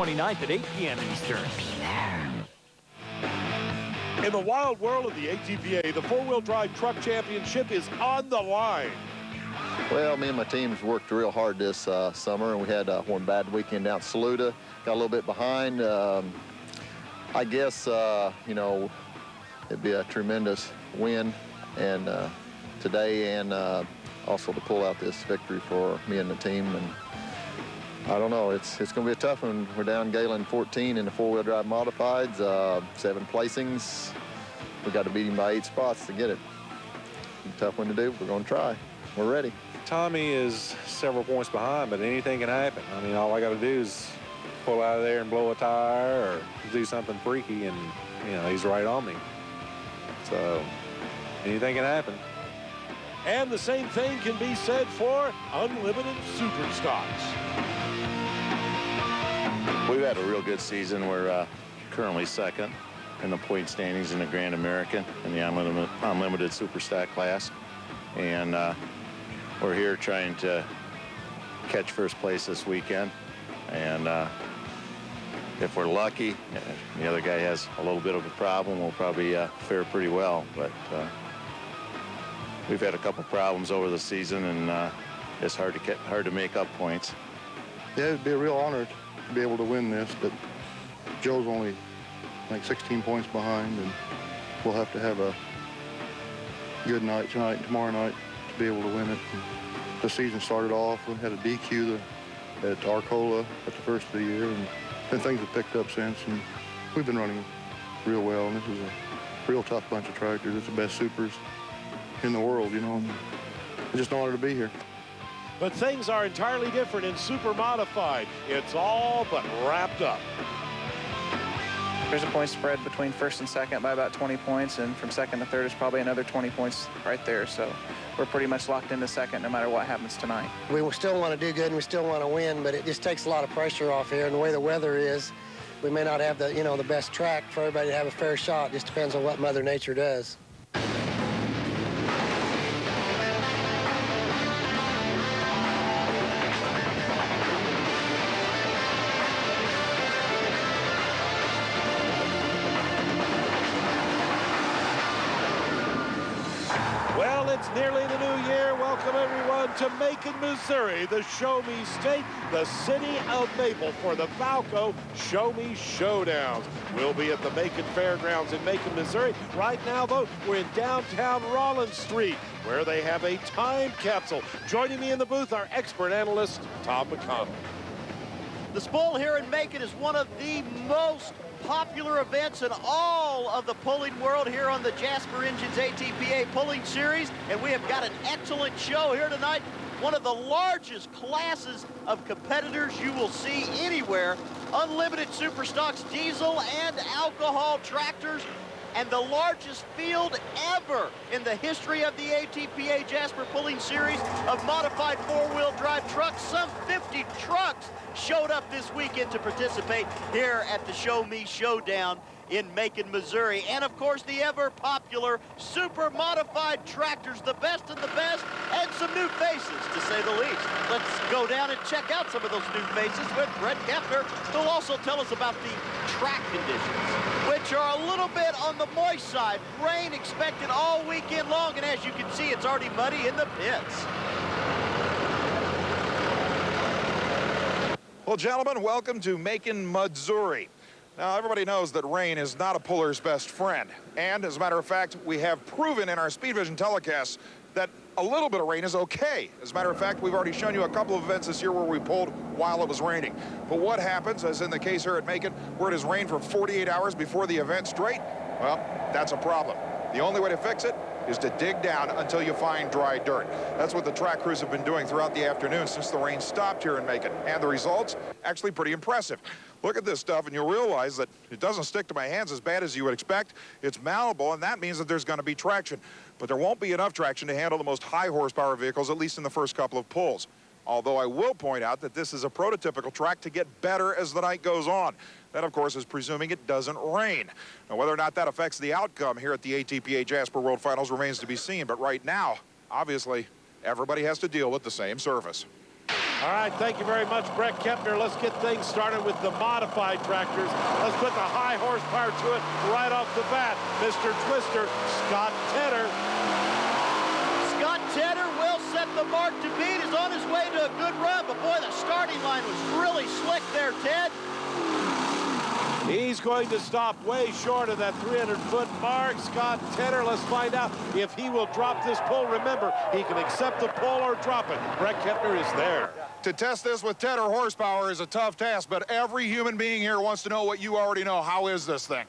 29th at 8 p.m. Eastern. In the wild world of the ATPA, the four-wheel drive truck championship is on the line. Well, me and my teams worked real hard this summer, and we had one bad weekend down at Saluda. Got a little bit behind. I guess, you know, it'd be a tremendous win and today, and also to pull out this victory for me and the team. And I don't know, it's going to be a tough one. We're down Galen 14 in the four-wheel drive modifieds, 7 placings. We got to beat him by 8 spots to get it. Tough one to do. We're going to try. We're ready. Tommy is several points behind, but anything can happen. I mean, all I got to do is pull out of there and blow a tire or do something freaky, and, you know, he's right on me. So anything can happen. And the same thing can be said for unlimited super stocks. We've had a real good season. We're currently second in the point standings in the Grand American in the unlimited super stock class. And we're here trying to catch first place this weekend. And if we're lucky, the other guy has a little bit of a problem, we'll probably fare pretty well. But we've had a couple problems over the season, and it's hard to make up points. Yeah, it'd be a real honor to be able to win this, but Joe's only like 16 points behind, and we'll have to have a good night tonight and tomorrow night to be able to win it. And the season started off, we had a DQ at Arcola at the first of the year, and then things have picked up since, and we've been running real well, and this is a real tough bunch of tractors. It's the best supers in the world, you know, and I'm just honored to be here. But things are entirely different in super modified. It's all but wrapped up. There's a point spread between first and second by about 20 points, and from second to third is probably another 20 points right there. So we're pretty much locked into second no matter what happens tonight. We still want to do good and we still want to win, but it just takes a lot of pressure off here. And the way the weather is, we may not have the, you know, the best track for everybody to have a fair shot. It just depends on what Mother Nature does. It's nearly the new year. Welcome everyone to Macon, Missouri, the Show Me State, the city of Maple for the Valco Show Me Showdowns. We'll be at the Macon Fairgrounds in Macon, Missouri. Right now, though, we're in downtown Rollins Street, where they have a time capsule. Joining me in the booth, our expert analyst, Tom McConnell. The Spoil here in Macon is one of the most popular events in all of the pulling world here on the Jasper Engines ATPA Pulling Series, and we have got an excellent show here tonight. One of the largest classes of competitors you will see anywhere. Unlimited super stocks, diesel and alcohol tractors, and the largest field ever in the history of the ATPA Jasper Pulling Series of modified four-wheel drive trucks. Some 50 trucks showed up this weekend to participate here at the Show Me Showdown in Macon, Missouri. And of course, the ever popular super modified tractors, the best of the best, and some new faces, to say the least. Let's go down and check out some of those new faces with Brett Kepner, who'll also tell us about the track conditions, which are a little bit on the moist side. Rain expected all weekend long, and as you can see, it's already muddy in the pits. Well, gentlemen, welcome to Macon, Missouri. Now, everybody knows that rain is not a puller's best friend. And as a matter of fact, we have proven in our Speedvision telecasts that a little bit of rain is okay. As a matter of fact, we've already shown you a couple of events this year where we pulled while it was raining. But what happens, as in the case here at Macon, where it has rained for 48 hours before the event straight? Well, that's a problem. The only way to fix it is to dig down until you find dry dirt. That's what the track crews have been doing throughout the afternoon since the rain stopped here in Macon. And the results, actually pretty impressive. Look at this stuff and you'll realize that it doesn't stick to my hands as bad as you would expect. It's malleable, and that means that there's going to be traction. But there won't be enough traction to handle the most high horsepower vehicles, at least in the first couple of pulls. Although I will point out that this is a prototypical track to get better as the night goes on. That, of course, is presuming it doesn't rain. Now, whether or not that affects the outcome here at the ATPA Jasper World Finals remains to be seen. But right now, obviously, everybody has to deal with the same surface. All right, thank you very much, Brett Kepner. Let's get things started with the modified tractors. Let's put the high horsepower to it right off the bat. Mr. Twister, Scott Tedder. Scott Tedder will set the mark to beat. Is on his way to a good run, but boy, the starting line was really slick there, Ted. He's going to stop way short of that 300-foot mark. Scott Tedder, let's find out if he will drop this pull. Remember, he can accept the pull or drop it. Brett Kepner is there. To test this with Tedder horsepower is a tough task, but every human being here wants to know what you already know. How is this thing?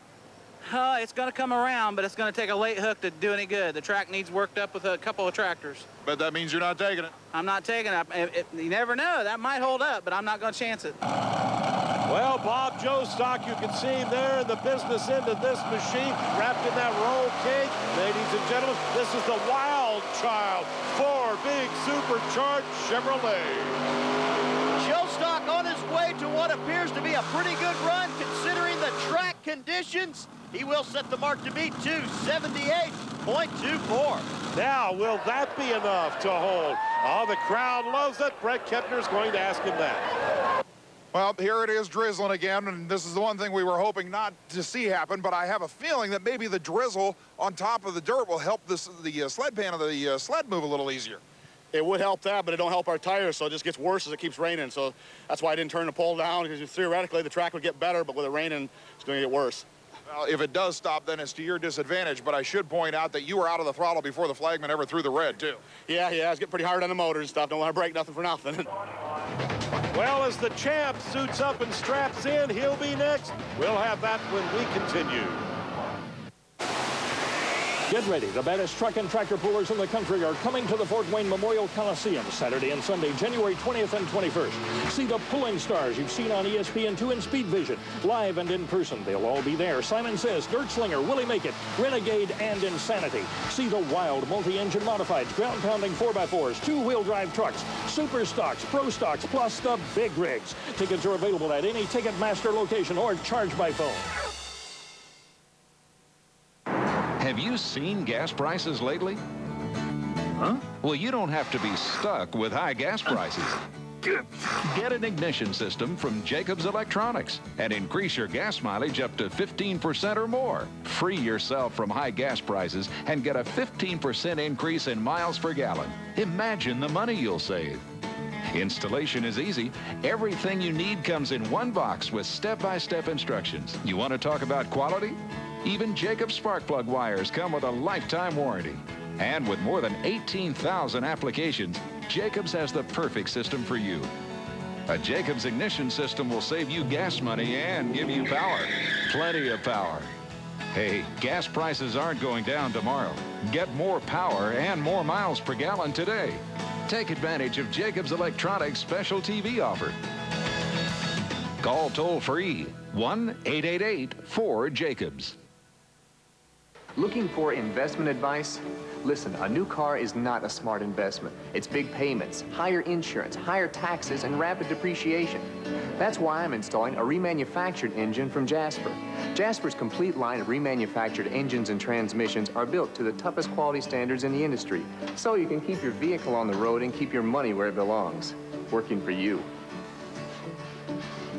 It's going to come around, but it's going to take a late hook to do any good. The track needs worked up with a couple of tractors. But that means you're not taking it. I'm not taking it. You never know. That might hold up, but I'm not going to chance it. Well, Bob Jostock, you can see him there in the business end of this machine, wrapped in that roll cage. Ladies and gentlemen, this is the Wild Child 4 big supercharged Chevrolet. Jostock on his way to what appears to be a pretty good run considering the track conditions. He will set the mark to beat 278.24. Now, will that be enough to hold? Oh, the crowd loves it. Brett Kepner's going to ask him that. Well, here it is drizzling again, and this is the one thing we were hoping not to see happen, but I have a feeling that maybe the drizzle on top of the dirt will help the sled pan of the sled move a little easier. It would help that, but it don't help our tires, so it just gets worse as it keeps raining. So that's why I didn't turn the pole down, because theoretically the track would get better, but with it raining, it's going to get worse. Well, if it does stop, then it's to your disadvantage, but I should point out that you were out of the throttle before the flagman ever threw the red, too. Yeah, it's getting pretty hard on the motor and stuff. Don't want to break nothing for nothing. Well, as the champ suits up and straps in, he'll be next. We'll have that when we continue. Get ready. The baddest truck and tractor pullers in the country are coming to the Fort Wayne Memorial Coliseum Saturday and Sunday, January 20th and 21st. See the pulling stars you've seen on ESPN2 and Speedvision, live and in person. They'll all be there. Simon Says, Dirt Slinger, Willie Make It, Renegade, and Insanity. See the wild multi-engine modifieds, ground-pounding 4x4s, two-wheel drive trucks, super stocks, pro stocks, plus the big rigs. Tickets are available at any Ticketmaster location or charge by phone. Have you seen gas prices lately? Huh? Well, you don't have to be stuck with high gas prices. Get an ignition system from Jacobs Electronics and increase your gas mileage up to 15% or more. Free yourself from high gas prices and get a 15% increase in miles per gallon. Imagine the money you'll save. Installation is easy. Everything you need comes in one box with step-by-step instructions. You want to talk about quality? Even Jacobs spark plug wires come with a lifetime warranty. And with more than 18,000 applications, Jacobs has the perfect system for you. A Jacobs ignition system will save you gas money and give you power. Plenty of power. Hey, gas prices aren't going down tomorrow. Get more power and more miles per gallon today. Take advantage of Jacobs Electronics special TV offer. Call toll-free 1-888-4-JACOBS. Looking for investment advice? Listen, a new car is not a smart investment. It's big payments, higher insurance, higher taxes, and rapid depreciation. That's why I'm installing a remanufactured engine from Jasper. Jasper's complete line of remanufactured engines and transmissions are built to the toughest quality standards in the industry, so you can keep your vehicle on the road and keep your money where it belongs, working for you.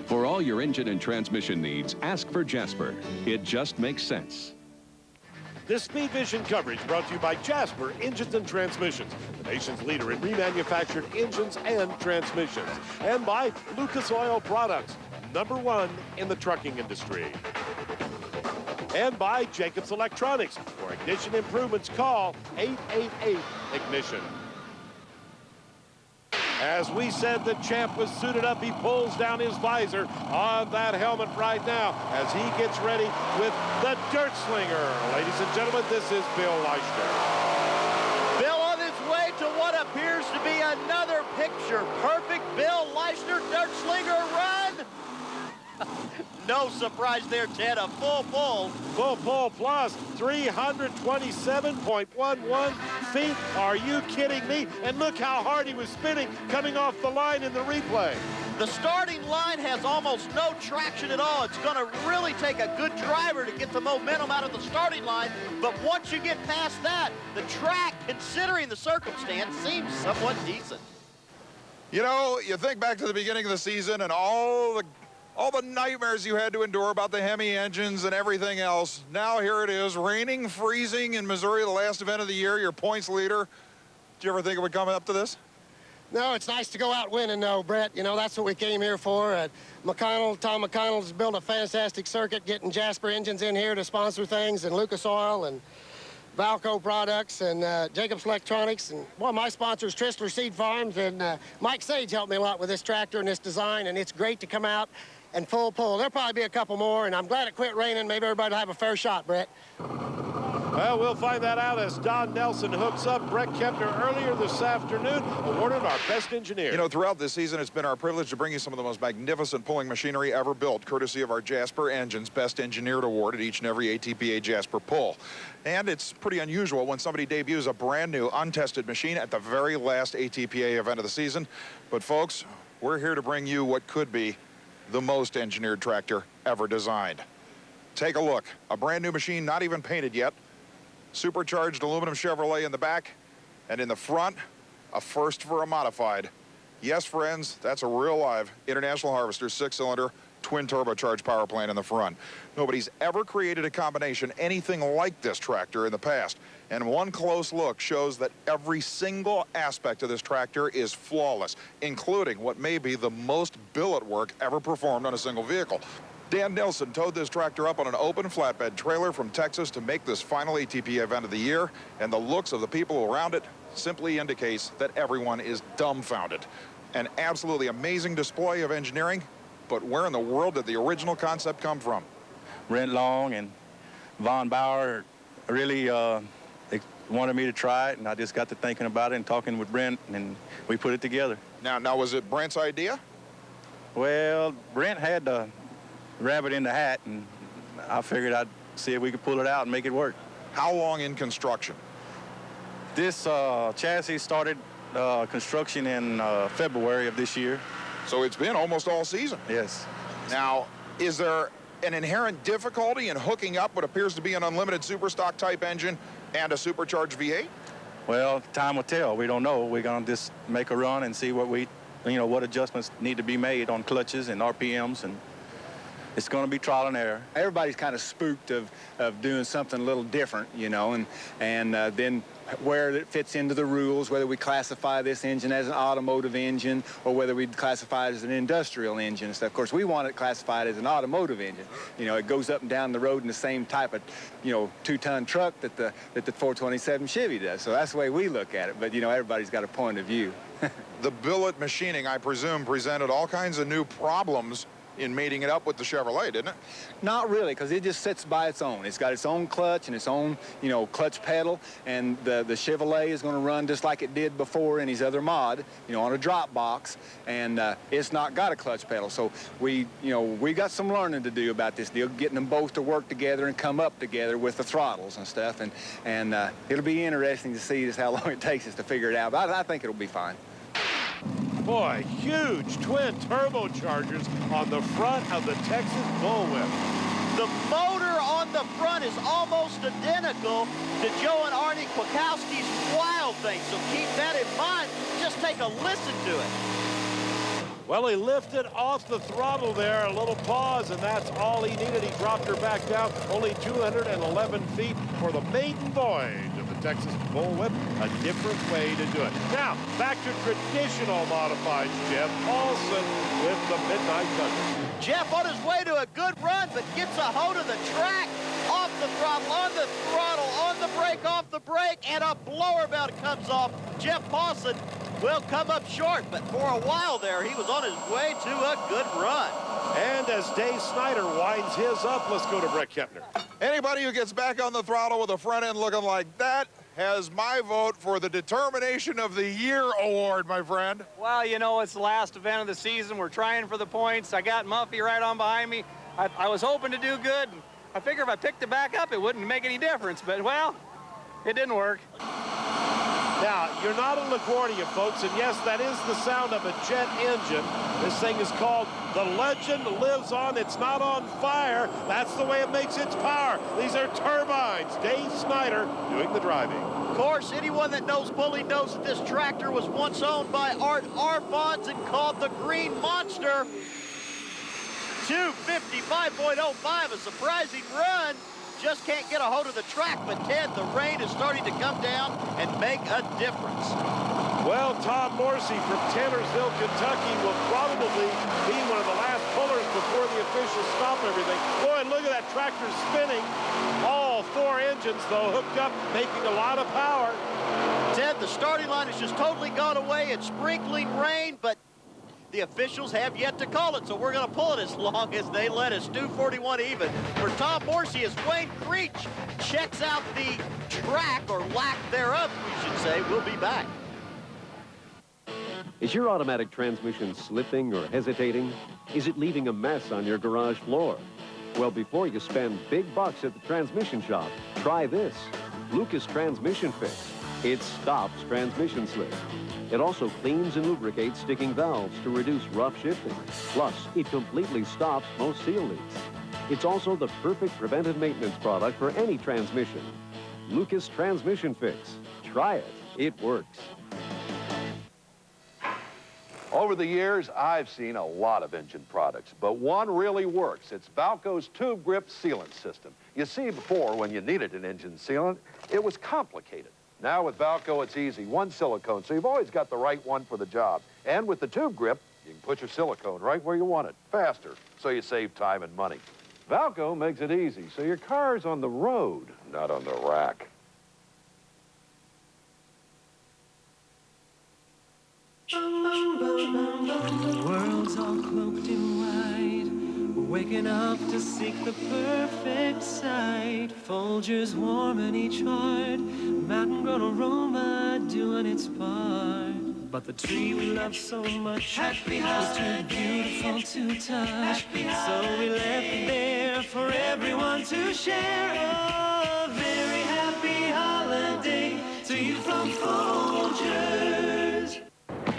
For all your engine and transmission needs, ask for Jasper. It just makes sense. This Speedvision coverage brought to you by Jasper Engines and Transmissions, the nation's leader in remanufactured engines and transmissions, and by Lucas Oil Products, #1 in the trucking industry. And by Jacobs Electronics. For ignition improvements, call 888-IGNITION. As we said, the champ was suited up. He pulls down his visor on that helmet right now as he gets ready with the Dirt Slinger. Ladies and gentlemen, this is Bill Leicester. Bill on his way to what appears to be another picture-perfect Bill Leicester Dirt Slinger run. No surprise there, Ted. A full pull. Full pull plus 327.11 feet. Are you kidding me? And look how hard he was spinning coming off the line in the replay. The starting line has almost no traction at all. It's going to really take a good driver to get the momentum out of the starting line. But once you get past that, the track, considering the circumstance, seems somewhat decent. You know, you think back to the beginning of the season and all the nightmares you had to endure about the Hemi engines and everything else. Now here it is, raining, freezing in Missouri, the last event of the year, your points leader. Did you ever think it would come up to this? No, it's nice to go out winning, though, Brett. You know, that's what we came here for. Tom McConnell's built a fantastic circuit, getting Jasper engines in here to sponsor things, and Lucas Oil and Valco Products and Jacobs Electronics. And, well, my sponsors, Tristler Seed Farms, and Mike Sage helped me a lot with this tractor and this design, and it's great to come out and full pull. There'll probably be a couple more, and I'm glad it quit raining. Maybe everybody will have a fair shot, Brett. Well, we'll find that out as Don Nelson hooks up. Brett Kepner earlier this afternoon awarded our best engineer. You know, throughout this season, it's been our privilege to bring you some of the most magnificent pulling machinery ever built, courtesy of our Jasper Engines Best Engineered Award at each and every ATPA Jasper pull. And it's pretty unusual when somebody debuts a brand new, untested machine at the very last ATPA event of the season. But folks, we're here to bring you what could be the most engineered tractor ever designed. Take a look. A brand new machine, not even painted yet. Supercharged aluminum Chevrolet in the back, and in the front, a first for a modified. Yes, friends, that's a real live International Harvester 6-cylinder twin turbocharged power plant in the front. Nobody's ever created a combination anything like this tractor in the past, and one close look shows that every single aspect of this tractor is flawless, including what may be the most billet work ever performed on a single vehicle. Dan Nelson towed this tractor up on an open flatbed trailer from Texas to make this final ATP event of the year, and the looks of the people around it simply indicates that everyone is dumbfounded. An absolutely amazing display of engineering, but where in the world did the original concept come from? Brent Long and Von Bauer really wanted me to try it, and I just got to thinking about it and talking with Brent, and we put it together. Now was it Brent's idea? Well, Brent had the rabbit in the hat, and I figured I'd see if we could pull it out and make it work. How long in construction? This chassis started construction in February of this year. So it's been almost all season. Yes. Now, is there an inherent difficulty in hooking up what appears to be an unlimited superstock type engine and a supercharged V8? Well, time will tell. We don't know. We're gonna just make a run and see what what adjustments need to be made on clutches and RPMs, and it's going to be trial and error. Everybody's kind of spooked of doing something a little different, you know, and then where it fits into the rules, whether we classify this engine as an automotive engine or whether we classify it as an industrial engine and stuff. Of course, we want it classified as an automotive engine. You know, it goes up and down the road in the same type of, 2-ton truck that the 427 Chevy does. So that's the way we look at it. But, everybody's got a point of view. The billet machining, I presume, presented all kinds of new problems in mating it up with the Chevrolet, didn't it? Not really, because it just sits by its own. It's got its own clutch and its own, clutch pedal, and the Chevrolet is going to run just like it did before in his other mod, on a drop box, and it's not got a clutch pedal. So we got some learning to do about this deal, getting them both to work together and come up together with the throttles and stuff, and it'll be interesting to see just how long it takes us to figure it out, but I think it'll be fine. Boy, huge twin turbochargers on the front of the Texas Bullwhip. The motor on the front is almost identical to Joe and Arnie Kwiatkowski's Wild Thing, so keep that in mind. Just take a listen to it. Well, he lifted off the throttle there, a little pause, and that's all he needed. He dropped her back down, only 211 feet for the maiden voyage of the Texas Bullwhip, a different way to do it. Now, back to traditional modifieds, Jeff Paulson with the Midnight Thunder. Jeff on his way to a good run, but gets a hold of the track, off the throttle, on the throttle, on the brake, off the brake, and a blower belt comes off. Jeff Paulson will come up short, but for a while there, he was on his way to a good run. And as Dave Snyder winds his up, let's go to Brett Kepner. Anybody who gets back on the throttle with a front end looking like that has my vote for the Determination of the Year award, my friend. Well, it's the last event of the season. We're trying for the points. I got Muffy right on behind me. I was hoping to do good. I figure if I picked it back up, it wouldn't make any difference. But, well, it didn't work. Now, you're not in LaGuardia, folks, and yes, that is the sound of a jet engine. This thing is called The Legend Lives On. It's not on fire. That's the way it makes its power. These are turbines. Dave Snyder doing the driving. Of course, anyone that knows pulling knows that this tractor was once owned by Art Arfons and called the Green Monster. 255.05, a surprising run. Just can't get a hold of the track, but Ted, the rain is starting to come down and make a difference. Well, Tom Morsey from Taylorsville, Kentucky will probably be one of the last pullers before the officials stop everything. Boy, look at that tractor spinning. All 4 engines, though, hooked up, making a lot of power. Ted, the starting line has just totally gone away. It's sprinkling rain, but the officials have yet to call it, so we're going to pull it as long as they let us. 2:41 even. For Tom Morsey, as Wayne Creech checks out the track, or lack thereof, we should say. We'll be back. Is your automatic transmission slipping or hesitating? Is it leaving a mess on your garage floor? Well, before you spend big bucks at the transmission shop, try this. Lucas Transmission Fix. It stops transmission slip. It also cleans and lubricates sticking valves to reduce rough shifting. Plus, it completely stops most seal leaks. It's also the perfect preventive maintenance product for any transmission. Lucas Transmission Fix. Try it. It works. Over the years, I've seen a lot of engine products, but one really works. It's Valco's Tube Grip Sealant System. You see, before, when you needed an engine sealant, it was complicated. Now with Valco, it's easy. One silicone, so you've always got the right one for the job. And with the Tube Grip, you can put your silicone right where you want it, faster, so you save time and money. Valco makes it easy, so your car's on the road, not on the rack. The world's all cloaked in white, we're waking up to seek the perfect sight. Folgers warm in each heart, mountain-grown aroma doing its part. But the tree we love so much was too beautiful to touch, so we left it there for everyone to share. A very happy holiday to you from Folgers.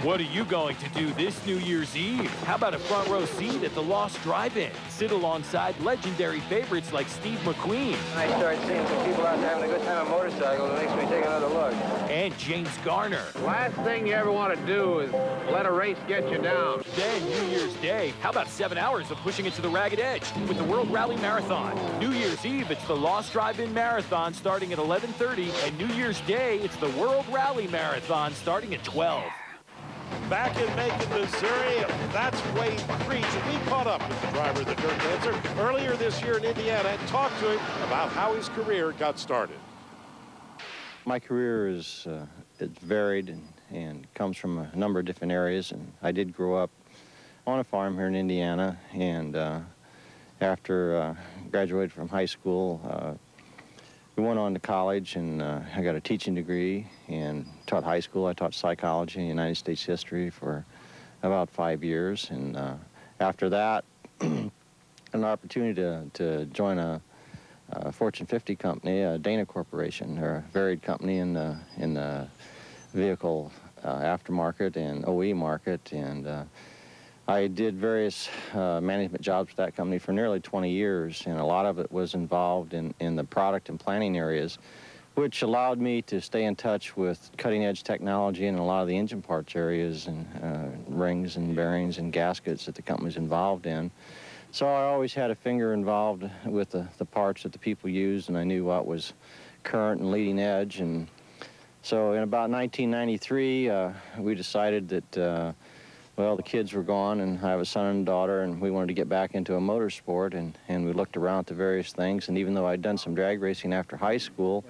What are you going to do this New Year's Eve? How about a front row seat at the Lost Drive-In? Sit alongside legendary favorites like Steve McQueen. I start seeing some people out there having a good time on motorcycles. It makes me take another look. And James Garner. Last thing you ever want to do is let a race get you down. Then New Year's Day. How about 7 hours of pushing it to the ragged edge with the World Rally Marathon? New Year's Eve, it's the Lost Drive-In Marathon starting at 11:30. And New Year's Day, it's the World Rally Marathon starting at 12. Back in Macon, Missouri, that's Wayne Creech. We caught up with the driver of the Dirt Dancer earlier this year in Indiana and talked to him about how his career got started. My career is it's varied and comes from a number of different areas. And I did grow up on a farm here in Indiana. And after graduated from high school, we went on to college, and I got a teaching degree and taught high school. I taught psychology and United States history for about 5 years. And after that, an opportunity to join a Fortune 50 company, Dana Corporation. They're a varied company in the vehicle aftermarket and OE market. And I did various management jobs with that company for nearly 20 years, and a lot of it was involved in the product and planning areas, which allowed me to stay in touch with cutting-edge technology in a lot of the engine parts areas and rings and bearings and gaskets that the company's involved in. So I always had a finger involved with the parts that the people used, and I knew what was current and leading edge. And so in about 1993, we decided that well, the kids were gone, and I have a son and a daughter, and we wanted to get back into a motorsport, and we looked around at the various things. And even though I'd done some drag racing after high school,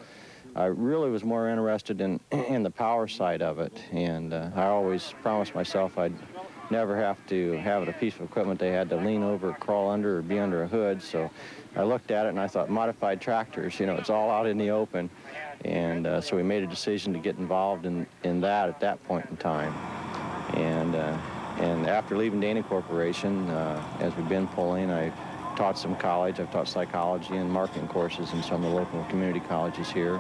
I really was more interested in the power side of it. And I always promised myself I'd never have to have a piece of equipment they had to lean over, crawl under, or be under a hood. So I looked at it, and I thought, modified tractors, you know, it's all out in the open. And so we made a decision to get involved in that at that point in time. And after leaving Dana Corporation, as we've been pulling, I taught some college. I've taught psychology and marketing courses in some of the local community colleges here.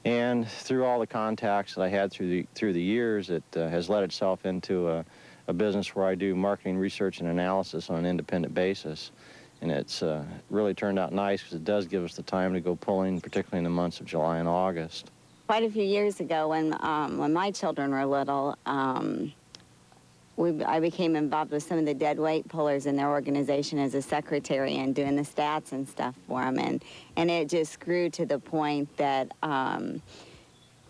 And through all the contacts that I had through the years, it has led itself into a business where I do marketing research and analysis on an independent basis. And it's really turned out nice because it does give us the time to go pulling, particularly in the months of July and August. Quite a few years ago, when my children were little, I became involved with some of the deadweight pullers in their organization as a secretary and doing the stats and stuff for them, and it just grew to the point that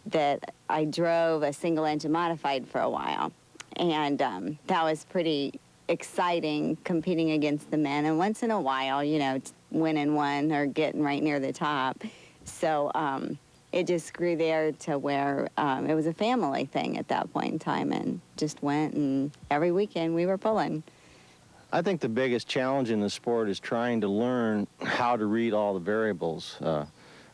that I drove a single-engine modified for a while, and that was pretty exciting, competing against the men, and once in a while, you know, winning one or getting right near the top. So it just grew there to where it was a family thing at that point in time, and just went, and every weekend we were pulling. I think the biggest challenge in the sport is trying to learn how to read all the variables.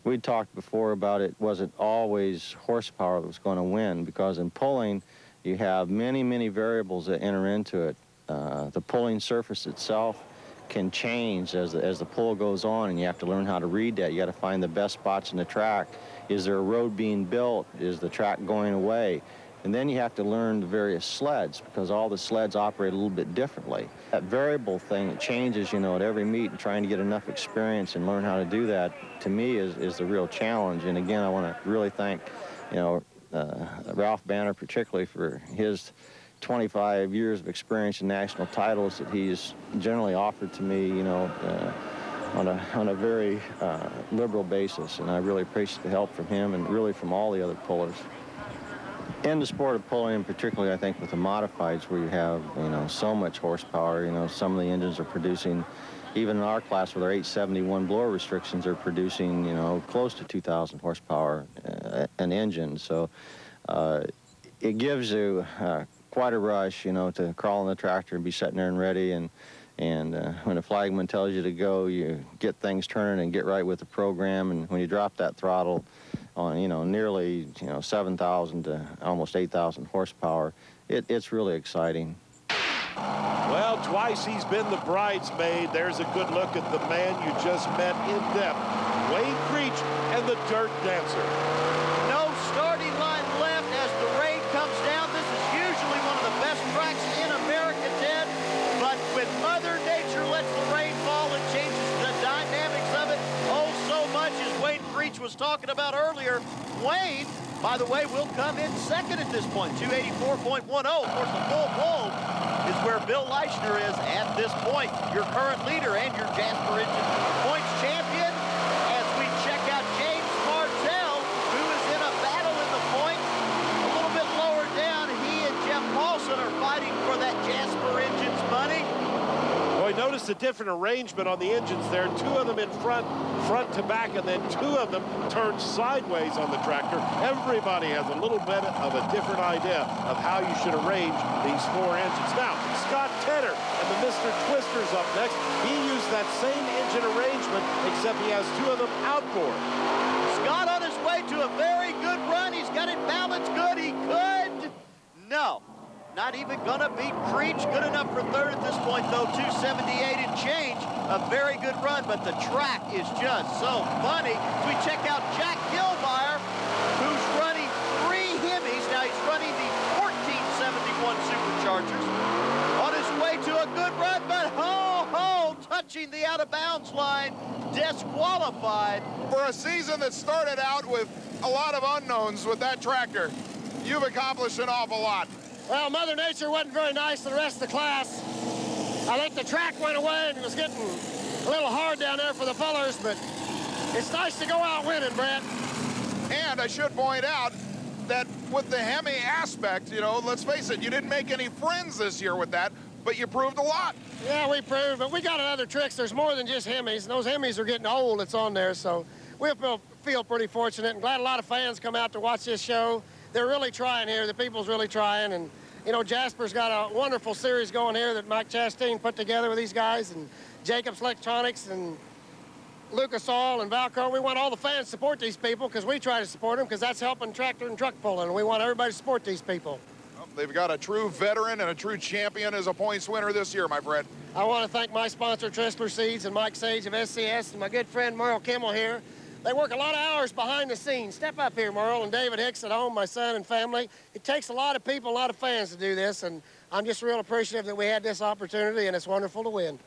We talked before about it wasn't always horsepower that was going to win, because in pulling you have many, many variables that enter into it. The pulling surface itself can change as the pull goes on, and you have to learn how to read that. You got to find the best spots in the track. Is there a road being built? Is the track going away? And then you have to learn the various sleds, because all the sleds operate a little bit differently. That variable thing, it changes, you know, at every meet, and trying to get enough experience and learn how to do that, to me, is the real challenge. And again, I want to really thank, you know, Ralph Banner particularly for his 25 years of experience in national titles that he's generally offered to me, you know, on a very liberal basis, and I really appreciate the help from him and really from all the other pullers. In the sport of pulling, particularly, I think with the modifieds, where you have, you know, so much horsepower, you know, some of the engines are producing, even in our class with our 871 blower restrictions, are producing, you know, close to 2,000 horsepower an engine. So it gives you quite a rush, you know, to crawl in the tractor and be sitting there and ready, and when a flagman tells you to go, you get things turning and get right with the program, and when you drop that throttle on, you know, nearly, you know, 7,000 to almost 8,000 horsepower, it's really exciting. Well, twice he's been the bridesmaid. There's a good look at the man you just met in depth, Wayne Creech and the Dirt Dancer. No starting line left as the rain comes down. This is usually one of the best tracks in America, Ted, but when Mother Nature lets the rain fall, it changes the dynamics of it oh so much, as Wayne Creech was talking about earlier. Wayne, by the way, will come in second at this point, 284.10. Of course, the full pole is where Bill Leicester is at this point, your current leader and your Jasper Engine points champion, as we check out James Martell, who is in a battle in the point. A little bit lower down, he and Jeff Paulson are fighting for that Jasper Engines money. Boy, notice the different arrangement on the engines there. Two of them in front to back, and then two of them turned sideways on the tractor. Everybody has a little bit of a different idea of how you should arrange these four engines. Now, Scott Tedder and the Mr. Twister's up next. He used that same engine arrangement, except he has two of them outboard. Scott on his way to a very good run. He's got it balanced good. He could. No. Not even gonna beat Creech. Good enough for third at this point, though. 278 and change. A very good run, but the track is just so funny. We check out Jack Gilbire, who's running 3 Hemis. Now he's running the 1471 Superchargers. On his way to a good run, but ho, touching the out-of-bounds line. Disqualified. For a season that started out with a lot of unknowns with that tractor, you've accomplished an awful lot. Well, Mother Nature wasn't very nice to the rest of the class. I think the track went away and it was getting a little hard down there for the pullers, but it's nice to go out winning, Brett. And I should point out that with the Hemi aspect, you know, let's face it, you didn't make any friends this year with that, but you proved a lot. Yeah, we proved, but we got other tricks. There's more than just Hemis. Those Hemis are getting old that's on there, so we feel pretty fortunate and glad a lot of fans come out to watch this show. They're really trying here. The people's really trying, and you know, Jasper's got a wonderful series going here that Mike Chastain put together with these guys, and Jacobs Electronics and Lucas Oil and Valco. We want all the fans to support these people because we try to support them because that's helping tractor and truck pulling, and we want everybody to support these people. Well, they've got a true veteran and a true champion as a points winner this year, my friend. I want to thank my sponsor, Tristler Seeds, and Mike Sage of SCS, and my good friend Merle Kimmel here. They work a lot of hours behind the scenes. Step up here, Merle, and David Hicks at home, my son and family. It takes a lot of people, a lot of fans to do this, and I'm just real appreciative that we had this opportunity, and it's wonderful to win.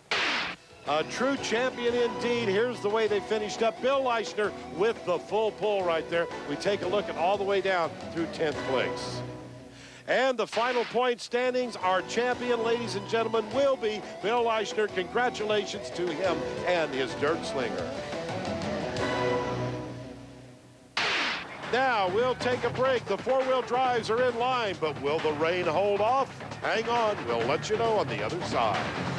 A true champion indeed. Here's the way they finished up. Bill Leicester with the full pull right there. We take a look at all the way down through 10th place. And the final point standings, our champion, ladies and gentlemen, will be Bill Leicester. Congratulations to him and his dirt slinger. Now we'll take a break. The four-wheel drives are in line, but will the rain hold off? Hang on, we'll let you know on the other side.